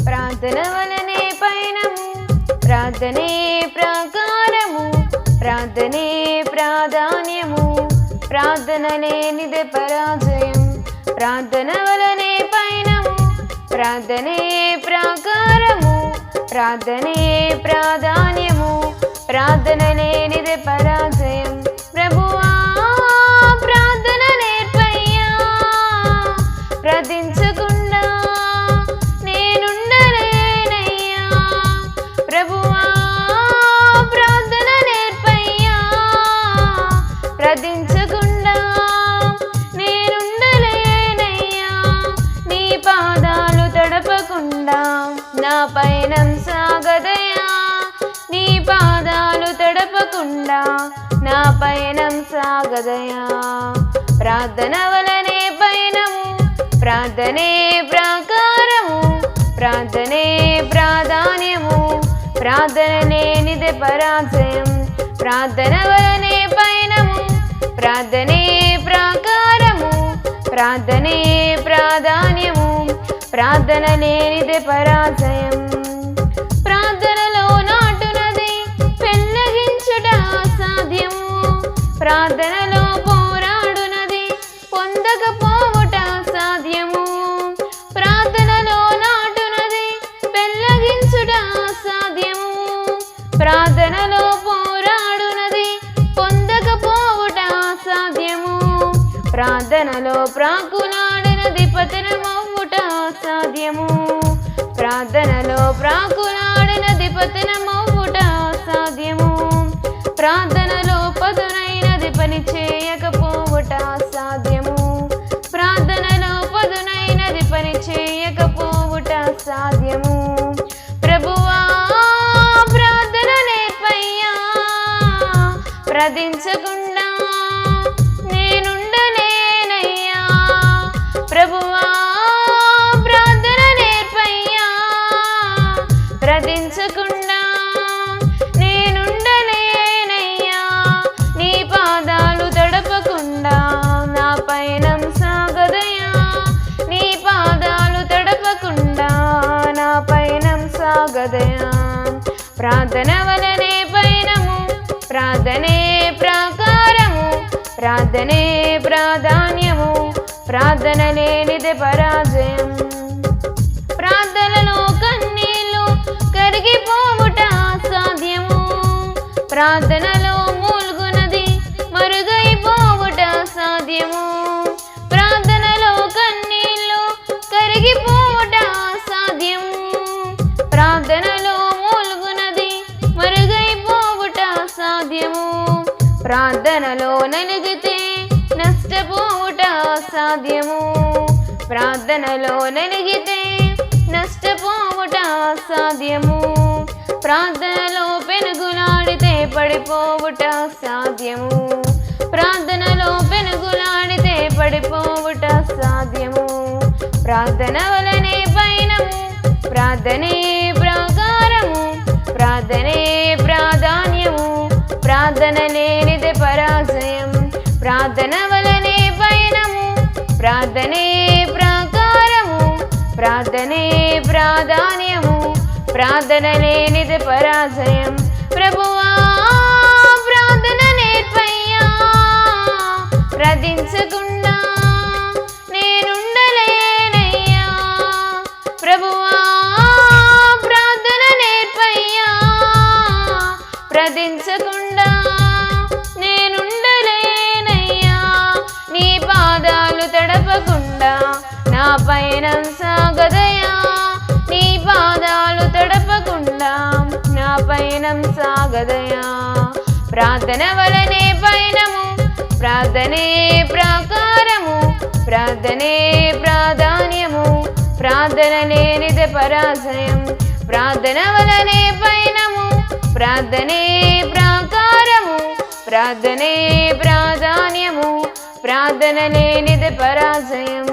ప్రార్థన వలనే పయనము, ప్రార్థనే ప్రాకారము, ప్రార్థనే ప్రాధాన్యము, ప్రార్థన లేనిదే పరాజయం. ప్రార్థన వలనే పయనము, ప్రార్థనే ప్రాకారము, ప్రార్థనే ప్రాధాన్యము, ప్రార్థన లేనిదే పరాజయం. ప్రభువా ప్రార్థన నేర్పయ్యా, ప్రార్థించకుండా నేనుండలేనయ్యా. ప్రభువా ప్రార్థన నేర్పయ్యా, ప్రార్థించకుండా నేనుండలేనయ్యా. నీ పాదాలు తడపకుండా నా పయనం సాగదయా, నీ పాదాలు తడపకుండా నా పయనం సాగదయా. ప్రార్థన వలనే పయనము, ప్రార్థనే ప్రాకారము, ప్రార్థనే ప్రాధాన్యము, ప్రార్థన లేనిదే పరాజయం. ప్రార్థన వలనే పయనము, ప్రార్థనే ప్రాకారము, ప్రార్థనే ప్రాధాన్యము, ప్రార్థన లేనిదే పరాజయం. ప్రార్థనలో నాటునది పెళ్ళగించుట అసాధ్యము, ప్రార్థనలో పోరాడునది పొందకపోవుట సాధ్యము. ప్రార్థనలో నాటునది పెళ్ళగించుట అసాధ్యము, ప్రార్థనలో పోరాడునది పొందకపోవుట సాధ్యము. ప్రార్థనలో ప్రాకులాడినది పతనమవుట సాధ్యము, ప్రార్థనలో ప్రాకులాడినది పతనమవుట సాధ్యము. ప్రార్థనలో పదునైనది పని చేయకపోవుట సాధ్యము, ప్రార్థనలో పదునైనది పని చేయకపోవుట సాధ్యము. ప్రభువా ప్రార్థన నేర్పయ్యా, ప్రార్థించకుండా నేనుండలేనయ్యా. ప్రభువా ప్రార్థన నేర్పయ్యా, ప్రార్థించకుండా నేనుండలేనయ్యా. నీ పాదాలు తడపకుండా నా పయనం సాగదయా, నీ పాదాలు తడపకుండా నా పయనం సాగదయా. ప్రార్థన వలనే పయనము, ప్రార్థనే ప్రాకారము, ప్రార్థనే ప్రాధాన్యము, ప్రార్థన లేనిదే పరాజయం. ప్రార్థనలో కన్నీళ్లు కరిగిపోవుట సాధ్యము, ప్రార్థనలో మూల్గునది మరుగైపోవుట సాధ్యము. ప్రార్థనలో కన్నీళ్లు కరిగిపోవుట సాధ్యము, ప్రార్థనలో మూల్గునది మరుగైపోవుట సాధ్యము. ప్రార్థనలో నలిగితే నష్టపోవుట సాధ్యము, ప్రార్థనలో నలిగితే నష్టపోవుట సాధ్యము. ప్రార్థనలో పెనుగులాడితే పడిపోవుట సాధ్యము, ప్రార్థనలో పెనుగులాడితే పడిపోవుట సాధ్యము. ప్రార్థన వలనే పయనము, ప్రార్థనే ప్రాకారము, ప్రార్థనే ప్రాధాన్యము, ప్రార్థన లేనిదే పరాజయం. ప్రార్థన వలనే పయనము, ప్రార్థనే ప్రాకారము, ప్రార్థనే ప్రాధాన్యము, ప్రార్థన లేనిదే పరాజయం. ప్రభువా ప్రార్థన నేర్పయ్యా, ప్రార్థించకుండా నేనుండలేనయ్యా. ప్రభువా ప్రార్థన నేర్పయ్యా, ప్రార్థించకుండా నేనుండలేనయ్యా. నీ పాదాలు తడపకుండా నా పయనం సాగదయా, నీ పాదాలు తడపకుండా నా పయనం సాగదయా. ప్రార్థన వలనే పయనము, ప్రార్థనే ప్రాకారము, ప్రార్థనే ప్రాధాన్యము, ప్రార్థన లేనిదే పరాజయం. ప్రార్థన వలనే పయనము, ప్రార్థనే ప్రాకారము, ప్రార్థనే ప్రాధాన్యము, ప్రార్థన లేనిదే పరాజయం.